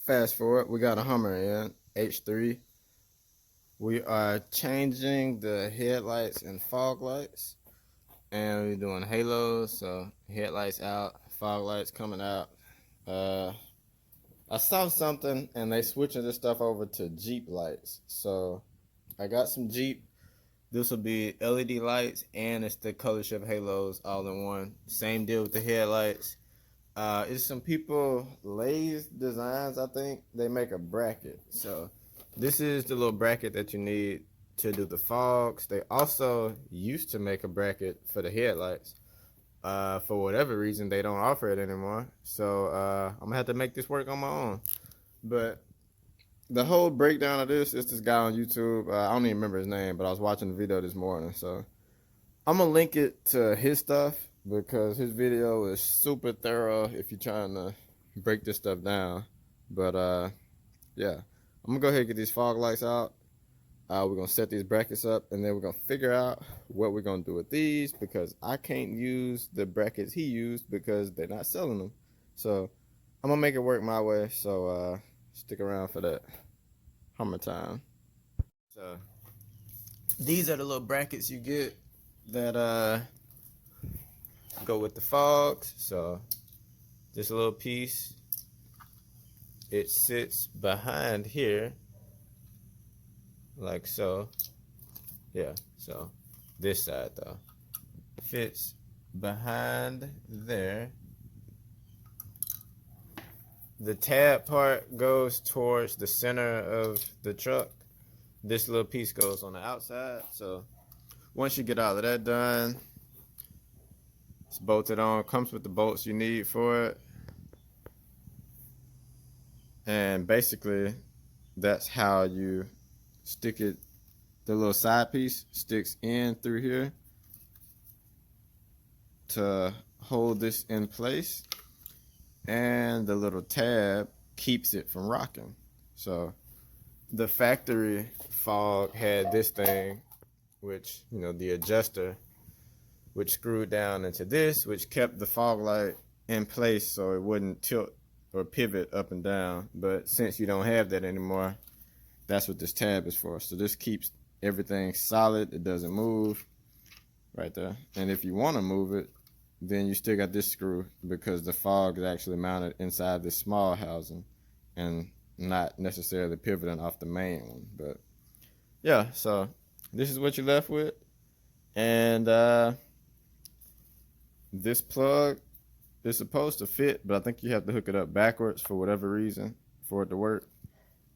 Fast forward, we got a Hummer in H3. We are changing the headlights and fog lights, and we're doing halos. So headlights out, fog lights coming out. Uh, I saw something, and they switching this stuff over to Jeep lights. So I got some Jeep. This will be LED lights, and it's the color shift halos all in one. Same deal with the headlights. It's some people Lay's Designs. I think they make a bracket. So this is the little bracket that you need to do the fogs. They also used to make a bracket for the headlights. For whatever reason, they don't offer it anymore. So I'm gonna have to make this work on my own. But the whole breakdown of this is this guy on YouTube. I don't even remember his name, but I was watching the video this morning. So I'm gonna link it to his stuff because his video is super thorough if you're trying to break this stuff down. But yeah, I'm gonna go ahead and get these fog lights out. We're gonna set these brackets up, and then we're gonna figure out what we're gonna do with these because I can't use the brackets he used because they're not selling them. So I'm gonna make it work my way. So stick around for that. Hummer time. So these are the little brackets you get that go with the fogs. So this little piece, it sits behind here like so. Yeah, so this side though fits behind there. The tab part goes towards the center of the truck. This little piece goes on the outside. So once you get all of that done, it's bolted on, comes with the bolts you need for it. And basically that's how you stick it. The little side piece sticks in through here to hold this in place, and the little tab keeps it from rocking. So the factory fog had this thing, which, you know, the adjuster, which screwed down into this, which kept the fog light in place so it wouldn't tilt or pivot up and down. But since you don't have that anymore, that's what this tab is for. So this keeps everything solid. It doesn't move right there. And if you want to move it, then you still got this screw because the fog is actually mounted inside this small housing and not necessarily pivoting off the main one. But yeah, so this is what you're left with. And this plug is supposed to fit, but I think you have to hook it up backwards for whatever reason for it to work.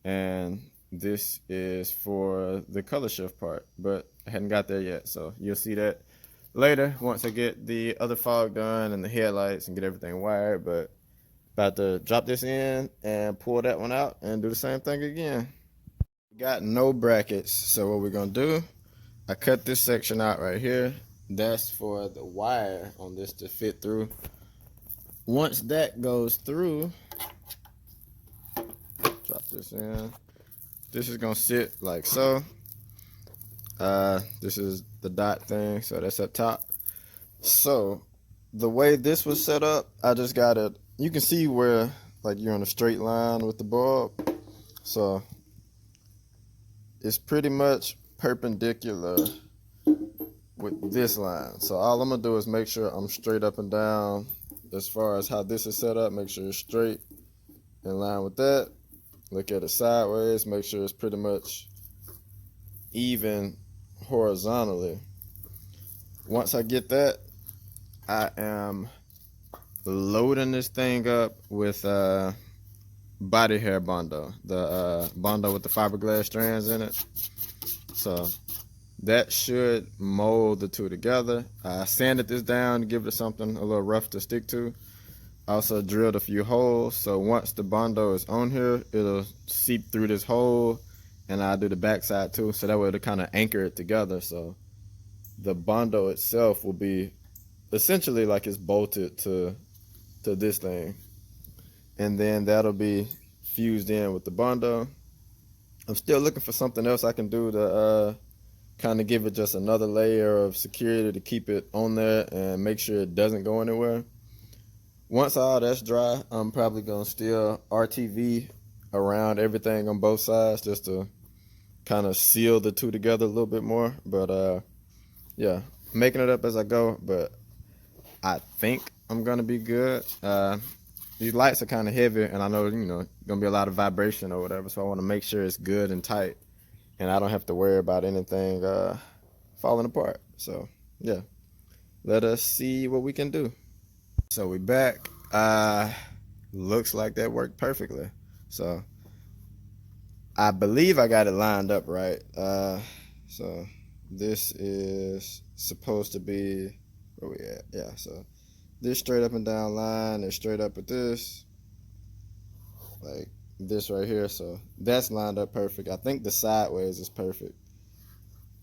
And this is for the color shift part, but I hadn't got there yet. So you'll see that later once I get the other fog done and the headlights and get everything wired. But about to drop this in and pull that one out and do the same thing again. Got no brackets, so what we're gonna do, I cut this section out right here. That's for the wire on this to fit through. Once that goes through, drop this in. This is gonna sit like so. This is the dot thing, so that's up top. So the way this was set up, I just got it. You can see where like you're on a straight line with the bulb. So it's pretty much perpendicular with this line. So all I'm gonna do is make sure I'm straight up and down as far as how this is set up. Make sure it's straight in line with that. Look at it sideways, make sure it's pretty much even horizontally. Once I get that, I am loading this thing up with body hair Bondo, the Bondo with the fiberglass strands in it. So that should mold the two together. I sanded this down to give it something a little rough to stick to. Also drilled a few holes, so once the Bondo is on here, it'll seep through this hole, and I'll do the backside too, so that way it'll kind of anchor it together. So the Bondo itself will be essentially like it's bolted to this thing, and then that'll be fused in with the Bondo. I'm still looking for something else I can do to kind of give it just another layer of security to keep it on there and make sure it doesn't go anywhere. Once all that's dry, I'm probably gonna still RTV around everything on both sides just to kind of seal the two together a little bit more. But yeah, making it up as I go, but I think I'm gonna be good. These lights are kind of heavy, and I know, gonna be a lot of vibration or whatever, so I want to make sure it's good and tight, and I don't have to worry about anything falling apart. So yeah, let us see what we can do. So we back. Looks like that worked perfectly. So I believe I got it lined up right. So this is supposed to be where we at. Yeah, so this straight up and down line is straight up with this, like this right here. So that's lined up perfect. I think the sideways is perfect.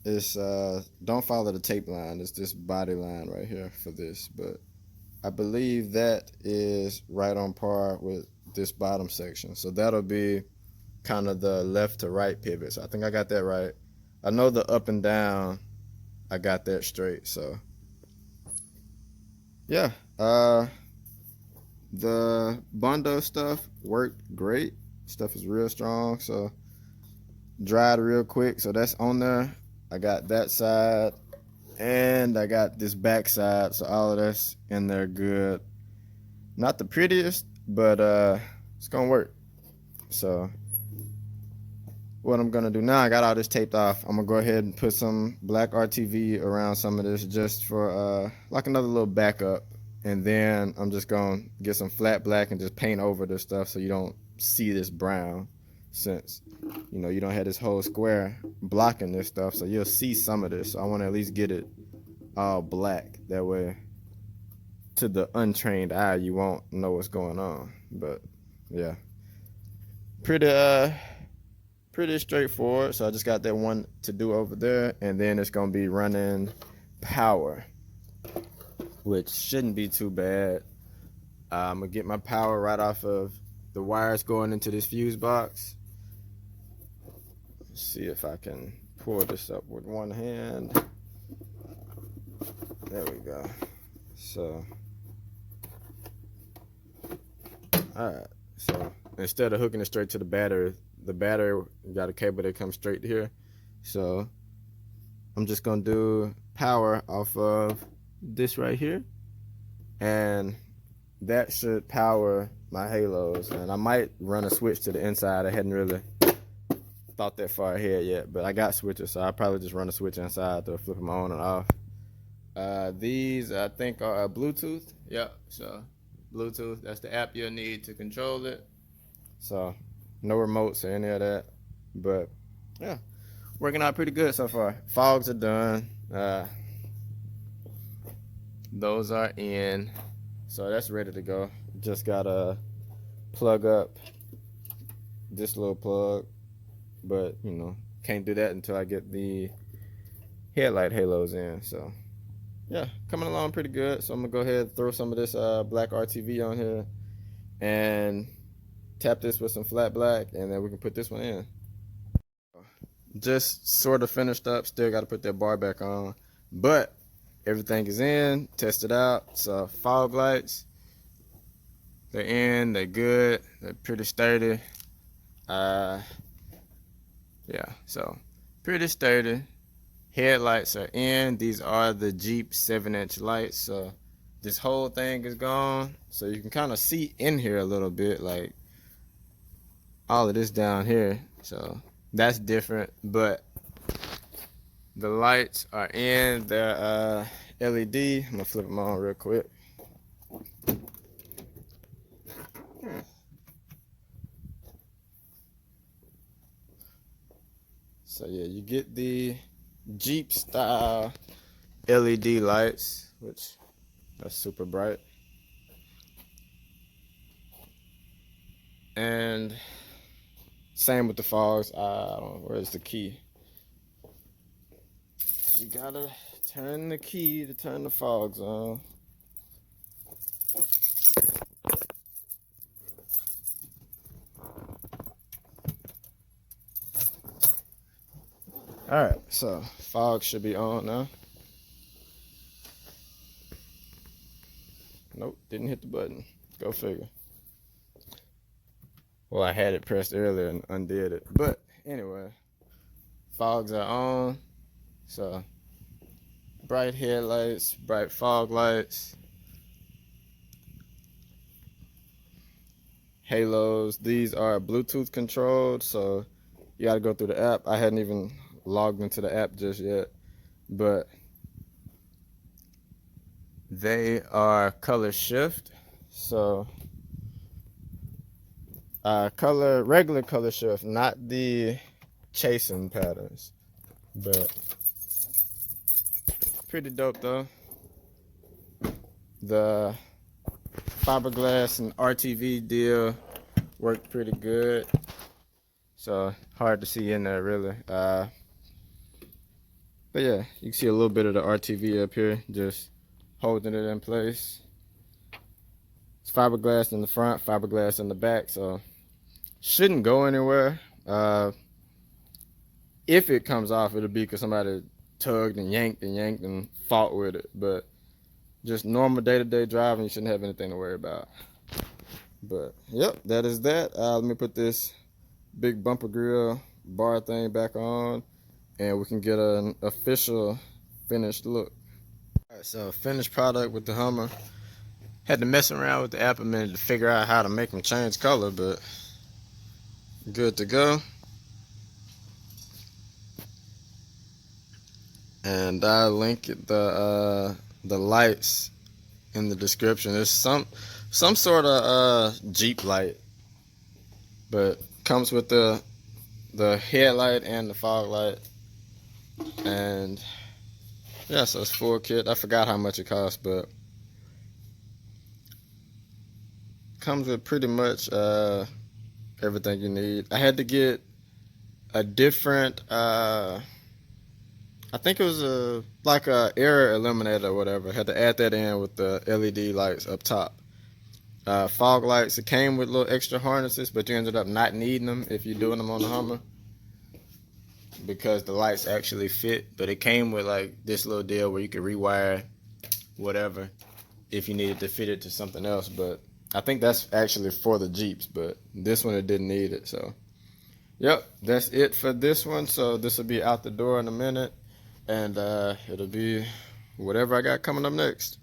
It's don't follow the tape line. It's this body line right here for this, but I believe that is right on par with this bottom section. So that'll be kind of the left to right pivot. So I think I got that right. I know the up and down, I got that straight. So yeah, the Bondo stuff worked great. Stuff is real strong. So dried real quick. So that's on there. I got that side and I got this back side. So all of that's in there good. Not the prettiest, but it's gonna work. So what I'm gonna do now, I got all this taped off. I'm gonna go ahead and put some black RTV around some of this just for like another little backup. And then I'm just gonna get some flat black and just paint over this stuff so you don't see this brown, since you don't have this whole square blocking this stuff, so you'll see some of this. So I want to at least get it all black. That way, to the untrained eye, you won't know what's going on. But yeah, pretty straightforward. So I just got that one to do over there, and then it's gonna be running power, which shouldn't be too bad. I'm gonna get my power right off of the wires going into this fuse box. Let's see if I can pull this up with one hand. There we go. So all right, so instead of hooking it straight to the battery got a cable that comes straight here. So I'm just gonna do power off of this right here, and that should power my halos. And I might run a switch to the inside. I hadn't really thought that far ahead yet, but I got switches, so I'll probably just run a switch inside to flip them on and off. These I think are Bluetooth. Yep, so Bluetooth, that's the app you'll need to control it. So no remotes or any of that, but yeah, working out pretty good so far. Fogs are done. Those are in, so that's ready to go. Just gotta plug up this little plug, but can't do that until I get the headlight halos in. So yeah, coming along pretty good. So I'm gonna go ahead and throw some of this black RTV on here and tap this with some flat black, and then we can put this one in. Just sort of finished up. Still got to put that bar back on, but everything is in. Tested out. So fog lights, they're in. They're good. They're pretty sturdy. Yeah, so pretty sturdy. Headlights are in. These are the Jeep 7-inch lights. So this whole thing is gone. So you can kind of see in here a little bit, like all of this down here. So that's different, but the lights are in. They're LED. I'm gonna flip them on real quick. So yeah, you get the Jeep style LED lights, which are super bright. And same with the fogs. I don't know, where's the key? You gotta turn the key to turn the fogs on. All right, so fog should be on now. Nope, didn't hit the button. Go figure. Well, I had it pressed earlier and undid it. But anyway, fogs are on. So bright headlights, bright fog lights, halos. These are Bluetooth controlled, so you got to go through the app. I hadn't even logged into the app just yet, but they are color shift. So regular color shift, not the chasing patterns, but pretty dope though. The fiberglass and RTV deal worked pretty good, so hard to see in there really. But yeah, you can see a little bit of the RTV up here, just holding it in place. It's fiberglass in the front, fiberglass in the back, so shouldn't go anywhere. If it comes off, it'll be because somebody tugged and yanked and fought with it. But just normal day-to-day driving, you shouldn't have anything to worry about. But yep, that is that. Let me put this big bumper grill bar thing back on, and we can get an official finished look. All right, so finished product with the Hummer. Had to mess around with the app a minute to figure out how to make them change color, but good to go. And I'll link the lights in the description. It's some sort of Jeep light, but comes with the headlight and the fog light. And yeah, so it's full kit. I forgot how much it costs, but comes with pretty much everything you need. I had to get a different I think it was like a error eliminator or whatever. I had to add that in with the LED lights up top. Fog lights, it came with little extra harnesses, but you ended up not needing them if you're doing them on the Hummer, because the lights actually fit. But it came with like this little deal where you could rewire whatever if you needed to fit it to something else. But I think that's actually for the Jeeps, but this one it didn't need it. So yep, that's it for this one. So this will be out the door in a minute, and it'll be whatever I got coming up next.